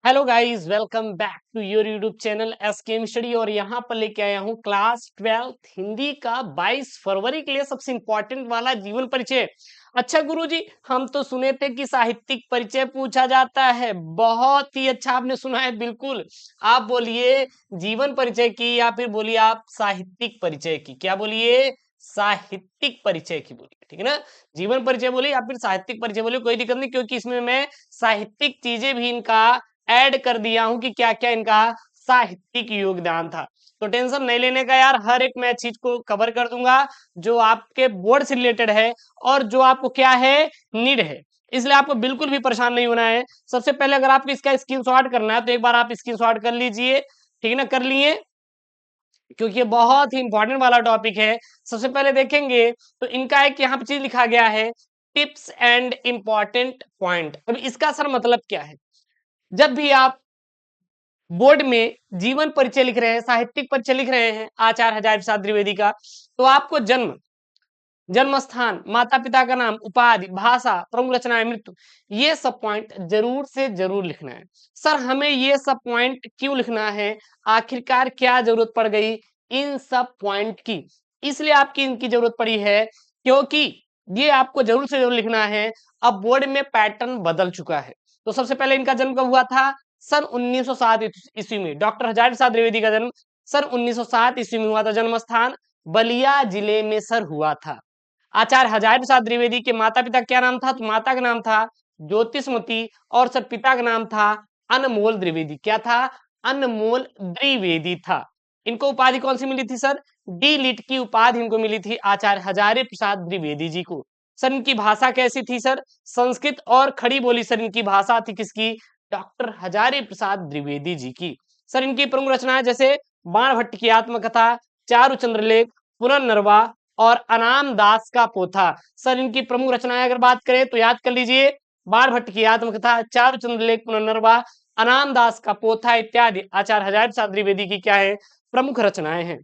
Hello guys, welcome back to your YouTube channel SKM study. और यहाँ पर लेके आया हूँ क्लास 12th हिंदी का 22 फरवरी के लिए सबसे इंपॉर्टेंट वाला जीवन परिचय। अच्छा गुरुजी, हम तो सुने थे कि साहित्यिक परिचय पूछा जाता है। बहुत ही अच्छा आपने सुना है, बिल्कुल। आप बोलिए जीवन परिचय की या फिर बोलिए आप साहित्यिक परिचय की। क्या बोलिए? साहित्यिक परिचय की बोलिए, ठीक है ना। जीवन परिचय बोलिए या फिर साहित्यिक परिचय बोलिए, कोई दिक्कत नहीं, क्योंकि इसमें मैं साहित्यिक चीजें भी इनका ऐड कर दिया हूं कि क्या क्या इनका साहित्यिक योगदान था। तो टेंशन नहीं लेने का यार, हर एक मैं चीज को कवर कर दूंगा जो आपके बोर्ड से रिलेटेड है और जो आपको क्या है, नीड है। इसलिए आपको बिल्कुल भी परेशान नहीं होना है। सबसे पहले अगर आपको इसका स्क्रीनशॉट करना है तो एक बार आप स्क्रीनशॉट कर लीजिए, ठीक है ना। कर लिए? क्योंकि ये बहुत ही इंपॉर्टेंट वाला टॉपिक है। सबसे पहले देखेंगे तो इनका एक यहाँ पे चीज लिखा गया है, टिप्स एंड इंपॉर्टेंट पॉइंट। अब इसका सर मतलब क्या है? जब भी आप बोर्ड में जीवन परिचय लिख रहे हैं, साहित्यिक परिचय लिख रहे हैं आचार्य हजारी प्रसाद द्विवेदी का, तो आपको जन्म, जन्म स्थान, माता पिता का नाम, उपाधि, भाषा, प्रमुख रचनाएं, मृत्यु, ये सब पॉइंट जरूर से जरूर लिखना है। सर हमें ये सब पॉइंट क्यों लिखना है? आखिरकार क्या जरूरत पड़ गई इन सब पॉइंट की? इसलिए आपकी इनकी जरूरत पड़ी है क्योंकि ये आपको जरूर से जरूर लिखना है। अब बोर्ड में पैटर्न बदल चुका है। तो सबसे पहले इनका जन्म कब हुआ था? सन 1907 ईस्वी में। डॉक्टर हजारी प्रसाद द्विवेदी का जन्म सन 1907 ईस्वी में हुआ था। जन्म स्थान बलिया जिले में सर हुआ था। आचार्य हजारी प्रसाद द्विवेदी के माता पिता क्या नाम था? तो माता का नाम था ज्योतिषमती और सर पिता का नाम था अनमोल द्विवेदी। क्या था? अनमोल द्विवेदी था। इनको उपाधि कौन सी मिली थी सर? डी लिट की उपाधि इनको मिली थी आचार्य हजारी प्रसाद द्विवेदी जी को। सर इनकी भाषा कैसी थी सर? संस्कृत और खड़ी बोली सर इनकी भाषा थी। किसकी? डॉक्टर हजारी प्रसाद द्विवेदी जी की। सर इनकी प्रमुख रचनाएं जैसे बाण भट्ट की आत्मकथा, चारु चंद्रलेख, पुनर्नरवा और अनाम दास का पोथा। सर इनकी प्रमुख रचनाएं अगर बात करें तो याद कर लीजिए, बाण भट्ट की आत्मकथा, चारु चंद्रलेख, पुनर्नरवा, अनाम दास का पोथा इत्यादि आचार्य हजारी प्रसाद द्विवेदी की क्या है, प्रमुख रचनाएं हैं।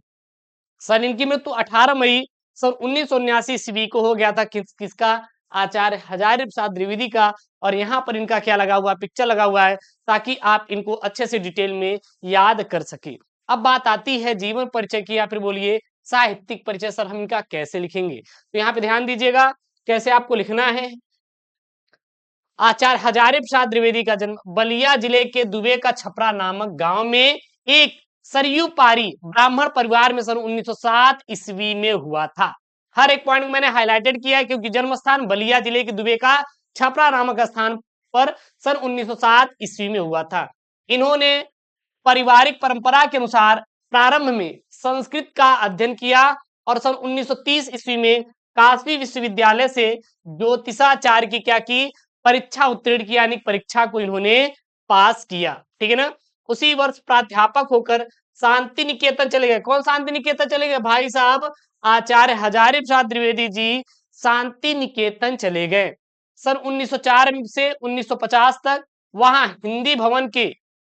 सर इनकी मृत्यु 18 मई सन 1979 ईस्वी को हो गया था। किसका? आचार्य हजारी प्रसाद द्विवेदी का। और यहाँ पर इनका क्या लगा हुआ, पिक्चर लगा हुआ है, ताकि आप इनको अच्छे से डिटेल में याद कर सके। अब बात आती है जीवन परिचय की या फिर बोलिए साहित्यिक परिचय। सर हम इनका कैसे लिखेंगे? तो यहाँ पे ध्यान दीजिएगा कैसे आपको लिखना है। आचार्य हजारी प्रसाद द्विवेदी का जन्म बलिया जिले के दुबे का छपरा नामक गांव में एक सरयू पारी ब्राह्मण परिवार में सन 1907 ईस्वी में हुआ था। हर एक पॉइंट मैंने हाईलाइटेड किया है क्योंकि जन्म स्थान बलिया जिले के दुबे का छपरा नामक स्थान पर सन 1907 ईस्वी में हुआ था। इन्होंने पारिवारिक परंपरा के अनुसार प्रारंभ में संस्कृत का अध्ययन किया और सन 1930 ईस्वी में काशी विश्वविद्यालय से ज्योतिषाचार्य की क्या की, परीक्षा उत्तीर्ण की, यानी परीक्षा को इन्होंने पास किया, ठीक है ना। उसी वर्ष प्राध्यापक होकर शांति निकेतन चले गए। कौन शांति निकेतन चले गए भाई साहब? आचार्य हजारी प्रसाद द्विवेदी जी शांति निकेतन चले गए। सन 1904 से 1950 तक वहां हिंदी भवन के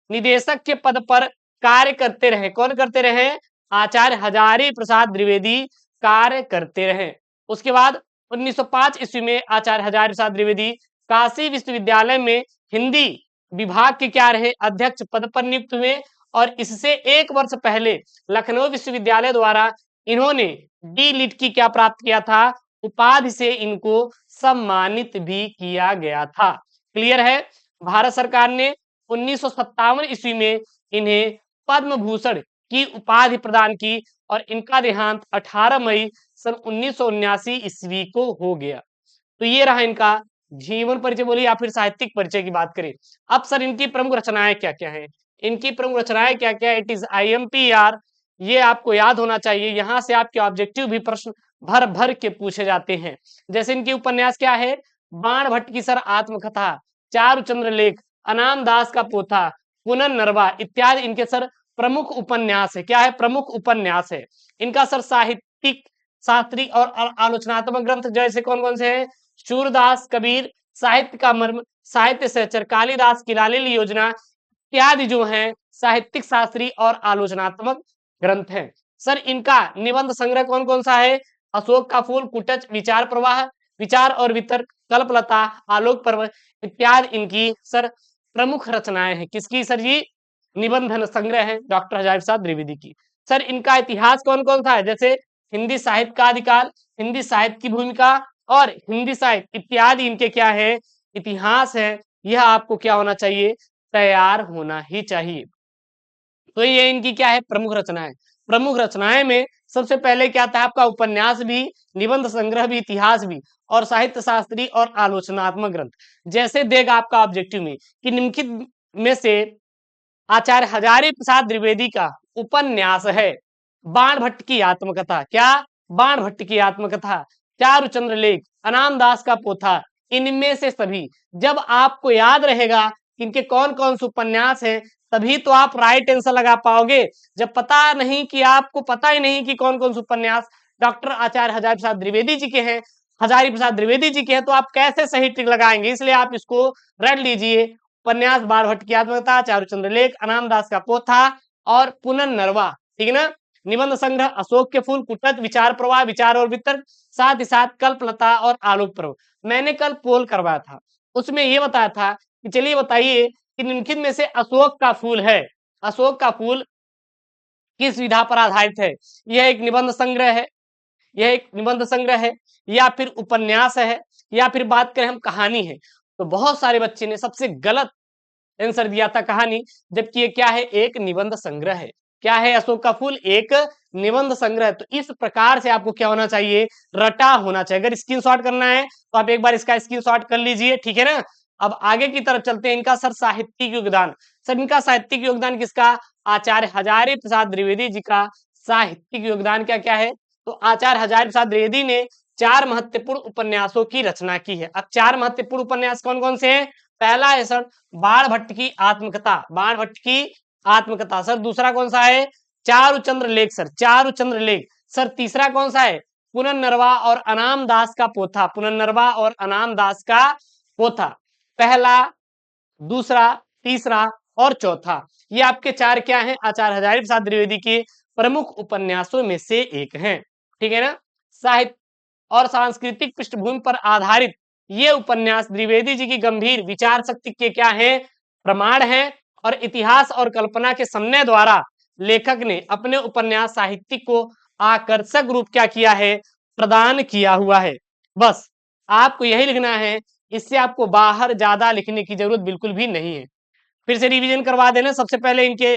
निदेशक के पद पर कार्य करते रहे। कौन करते रहे? आचार्य हजारी प्रसाद द्विवेदी कार्य करते रहे। उसके बाद 1905 ईस्वी में आचार्य हजारी प्रसाद द्विवेदी काशी विश्वविद्यालय में हिंदी विभाग के क्या रहे, अध्यक्ष पद पर नियुक्त हुए। और इससे एक वर्ष पहले लखनऊ विश्वविद्यालय द्वारा इन्होंने डी लिट की क्या प्राप्त किया था, उपाधि से इनको सम्मानित भी किया गया था। क्लियर है? भारत सरकार ने 1957 ईस्वी में इन्हें पद्म भूषण की उपाधि प्रदान की और इनका देहांत 18 मई सन 1979 ईस्वी को हो गया। तो ये रहा इनका जीवन परिचय बोलिए या फिर साहित्यिक परिचय की बात करें। अब सर इनकी प्रमुख रचनाएं क्या क्या है? इनकी प्रमुख रचनाएं क्या क्या है? इट इज IMPR, ये आपको याद होना चाहिए। यहां से आपके ऑब्जेक्टिव भी प्रश्न भर भर के पूछे जाते हैं। जैसे इनकी उपन्यास क्या है? बाण भट्ट की सर आत्मकथा, चारु चंद्रलेख, अनाम दास का पोथा, पुनर्नरवा इत्यादि इनके सर प्रमुख उपन्यास है। क्या है? प्रमुख उपन्यास है। इनका सर साहित्यिक शास्त्री और आलोचनात्मक ग्रंथ जैसे कौन कौन से हैं? सूरदास, कबीर, साहित्य का मर्म, साहित्य सहचर, कालिदास की लालिल योजना इत्यादि जो हैं साहित्यिक शास्त्री और आलोचनात्मक ग्रंथ हैं। सर इनका निबंध संग्रह कौन कौन सा है? अशोक का फूल, कुटच, विचार प्रवाह, विचार और वितर्क, कल्पलता, आलोक पर्व इत्यादि इनकी सर प्रमुख रचनाएं हैं किसकी सर जी? निबंधन संग्रह है डॉक्टर हजारी प्रसाद द्विवेदी की। सर इनका इतिहास कौन कौन सा है? जैसे हिंदी साहित्य का आदिकाल, हिंदी साहित्य की भूमिका और हिंदी साहित्य इत्यादि इनके क्या है? इतिहास है। यह आपको क्या होना चाहिए? तैयार होना ही चाहिए। तो ये इनकी क्या है? प्रमुख रचनाएं। प्रमुख रचनाएं में सबसे पहले क्या था आपका? उपन्यास भी, निबंध संग्रह भी, इतिहास भी और साहित्य शास्त्री और आलोचनात्मक ग्रंथ। जैसे देगा आपका ऑब्जेक्टिव में कि निम्नलिखित में से आचार्य हजारी प्रसाद द्विवेदी का उपन्यास है बाण भट्ट की आत्मकथा। क्या? बाण भट्ट की आत्मकथा, चारुचंद्र लेख, अनाम दास का पोथा। इनमें से सभी जब आपको याद रहेगा इनके कौन कौन से उपन्यास हैं, तभी तो आप राइट आंसर लगा पाओगे। जब पता नहीं कि आपको पता ही नहीं कि कौन कौन से उपन्यास डॉक्टर आचार्य हजारी प्रसाद द्विवेदी जी के हैं, हजारी प्रसाद द्विवेदी जी के हैं, तो आप कैसे सही टिक लगाएंगे? इसलिए आप इसको रट लीजिए। उपन्यास बाण भट्ट की आत्मकथा, चारुचंद्र लेख, अनाम दास का पोथा और पुनर्नरवा। ठीक है ना? निबंध संग्रह अशोक के फूल, कुटच, विचार प्रवाह, विचार और वितर्क, साथ ही साथ कल्पलता और आलोक पर्व। मैंने कल पोल करवाया था, उसमें ये बताया था कि चलिए बताइए कि निम्नलिखित में से अशोक का फूल है, अशोक का फूल किस विधा पर आधारित है? यह एक निबंध संग्रह है, यह एक निबंध संग्रह है, या फिर उपन्यास है, या फिर बात करें हम कहानी है। तो बहुत सारे बच्चे ने सबसे गलत आंसर दिया था कहानी, जबकि ये क्या है? एक निबंध संग्रह है। क्या है अशोक का फूल? एक निबंध संग्रह। तो इस प्रकार से आपको क्या होना चाहिए? रटा होना चाहिए। अगर स्क्रीनशॉट करना है तो आप एक बार इसका स्क्रीनशॉट कर लीजिए, ठीक है ना? अब आगे की तरफ चलते हैं। इनका सर साहित्यिक योगदान, सर इनका साहित्यिक योगदान किसका? आचार्य हजारी प्रसाद द्विवेदी जी का साहित्यिक योगदान क्या क्या है? तो आचार्य हजारी प्रसाद द्विवेदी ने 4 महत्वपूर्ण उपन्यासों की रचना की है। अब 4 महत्वपूर्ण उपन्यास कौन कौन से हैं? पहला है सर बाण भट्ट की आत्मकथा, बाण भट्ट की आत्मकथा। सर दूसरा कौन सा है? चारुचंद्र लेख, सर चारुचंद्र लेख। सर तीसरा कौन सा है? पुनर्नरवा और अनाम दास का पोथा, पुनर्नरवा और अनाम दास का पोथा। पहला, दूसरा, तीसरा और चौथा, ये आपके 4 क्या हैं? आचार्य हजारी प्रसाद द्विवेदी के प्रमुख उपन्यासों में से एक हैं। ठीक है ना? साहित्य और सांस्कृतिक पृष्ठभूमि पर आधारित ये उपन्यास द्विवेदी जी की गंभीर विचार शक्ति के क्या है? प्रमाण है। और इतिहास और कल्पना के समन्वय द्वारा लेखक ने अपने उपन्यास साहित्य को आकर्षक रूप क्या किया है? प्रदान किया हुआ है। बस आपको यही लिखना है, इससे आपको बाहर ज्यादा लिखने की जरूरत बिल्कुल भी नहीं है। फिर से रिवीजन करवा देना। सबसे पहले इनके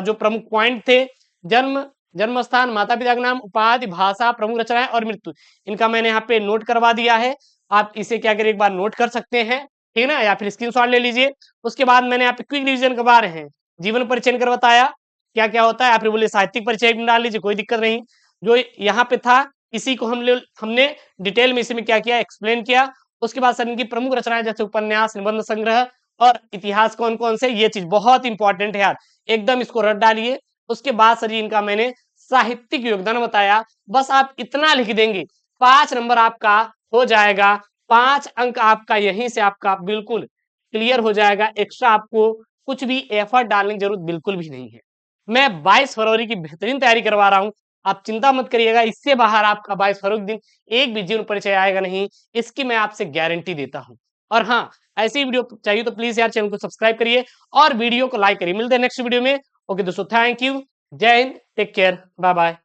जो प्रमुख पॉइंट थे, जन्म, जन्म स्थान, माता पिता का नाम, उपाधि, भाषा, प्रमुख रचनाएं और मृत्यु, इनका मैंने यहाँ पे नोट करवा दिया है। आप इसे क्या करें, एक बार नोट कर सकते हैं, ठीक है ना? या फिर स्क्रीनशॉट ले लीजिए। उसके बाद मैंने यहाँ पे क्विक रिवीजन करवा रहे हैं। जीवन परिचय कर बताया क्या क्या होता है, आप बोले साहित्यिक परिचय डाल लीजिए, कोई दिक्कत नहीं। जो यहाँ पे था इसी को हमने डिटेल में इसमें क्या किया, एक्सप्लेन किया। उसके बाद सर इनकी प्रमुख रचनाएं जैसे उपन्यास, निबंध संग्रह और इतिहास कौन कौन से, ये चीज बहुत इंपॉर्टेंट है यार, एकदम इसको रट डालिए। उसके बाद सर इनका मैंने साहित्यिक योगदान बताया। बस आप इतना लिख देंगे, 5 नंबर आपका हो जाएगा। 5 अंक आपका यहीं से आपका बिल्कुल क्लियर हो जाएगा। एक्स्ट्रा आपको कुछ भी एफर्ट डालने की जरूरत बिल्कुल भी नहीं है। मैं 22 फरवरी की बेहतरीन तैयारी करवा रहा हूं, आप चिंता मत करिएगा। इससे बाहर आपका 22 फरवरी दिन एक भी जीवन परिचय आएगा नहीं, इसकी मैं आपसे गारंटी देता हूं। और हाँ, ऐसी वीडियो चाहिए तो प्लीज यार चैनल को सब्सक्राइब करिए और वीडियो को लाइक करिए। मिलते हैं नेक्स्ट वीडियो में। ओके दोस्तों, थैंक यू, जय हिंद, टेक केयर, बाय बाय।